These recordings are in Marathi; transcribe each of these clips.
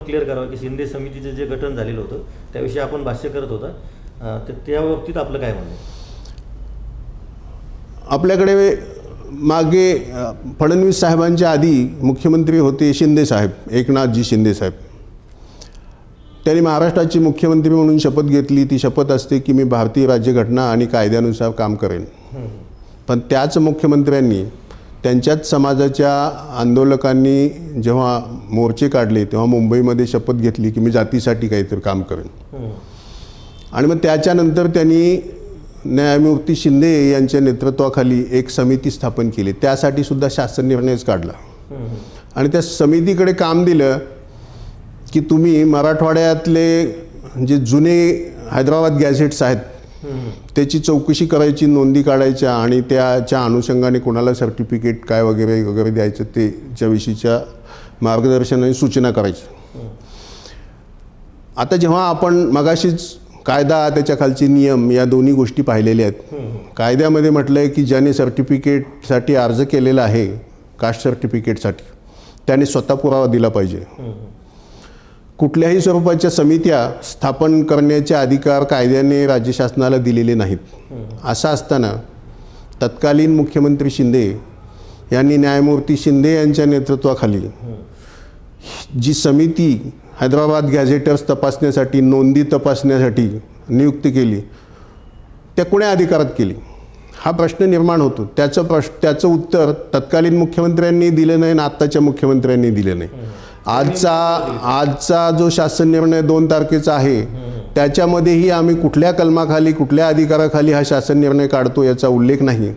क्लिअर करावं की शिंदे समितीचं जे गठन झालेलं होतं त्याविषयी आपण भाष्य करत होता, तर त्या बाबतीत आपलं काय म्हणणं आहे? आपल्याकडे मागे फडणवीस साहेबांच्या आधी मुख्यमंत्री होते शिंदे साहेब, एकनाथजी शिंदे साहेब. त्यांनी महाराष्ट्राचे मुख्यमंत्री म्हणून शपथ घेतली. ती शपथ असते की मी भारतीय राज्यघटना आणि कायद्यानुसार काम करेन. पण त्याच मुख्यमंत्र्यांनी त्यांच्याच समाजाच्या आंदोलकांनी जेव्हा मोर्चे काढले तेव्हा मुंबईमध्ये शपथ घेतली की मी जातीसाठी काहीतरी काम करेन. आणि मग त्याच्यानंतर त्यांनी न्यायमूर्ती शिंदे यांच्या नेतृत्वाखाली एक समिती स्थापन केली. त्यासाठी सुद्धा शासन निर्णयच काढला आणि त्या समितीकडे काम दिलं की तुम्ही मराठवाड्यातले जे जुने हैदराबाद गॅझेट्स आहेत त्याची चौकशी करायची, नोंदी काढायच्या आणि त्याच्या अनुषंगाने कोणाला सर्टिफिकेट काय वगैरे वगैरे द्यायचं ते त्याविषयीच्या मार्गदर्शन आणि सूचना करायच्या. आता जेव्हा आपण मगाशीच कायदा त्याच्या खालचे नियम या दोन्ही गोष्टी पाहिलेल्या आहेत. कायद्यामध्ये म्हटलं आहे की ज्याने सर्टिफिकेटसाठी अर्ज केलेला आहे कास्ट सर्टिफिकेटसाठी त्याने स्वतः पुरावा दिला पाहिजे. कुठल्याही स्वरूपाच्या समित्या स्थापन करण्याचे अधिकार कायद्याने राज्य शासनाला दिलेले नाहीत. असं असताना तत्कालीन मुख्यमंत्री शिंदे यांनी न्यायमूर्ती शिंदे यांच्या नेतृत्वाखाली जी समिती हैदराबाद गॅझेटर्स तपासण्यासाठी, नोंदी तपासण्यासाठी नियुक्त केली त्या कोण्या अधिकारात केली हा प्रश्न निर्माण होतो. त्याचं उत्तर तत्कालीन मुख्यमंत्र्यांनी दिलं नाही आणि आत्ताच्या मुख्यमंत्र्यांनी दिलं नाही. आजचा जो शासन निर्णय 2 तारखेचा आहे त्याच्यामध्येही आम्ही कुठल्या कलमाखाली कुठल्या अधिकाराखाली हा शासन निर्णय काढतो याचा उल्लेख नाही.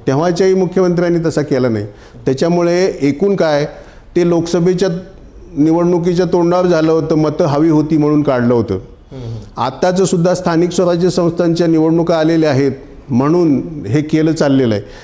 तेव्हाच्याही मुख्यमंत्र्यांनी तसा केला नाही. त्याच्यामुळे एकूण काय ते लोकसभेच्या निवडणुकीच्या तोंडावर झालं होतं, मतं हवी होती म्हणून काढलं होतं. आत्ताचं सुद्धा स्थानिक स्वराज्य संस्थांच्या निवडणुका आलेल्या आहेत म्हणून हे केलं चाललेलं आहे.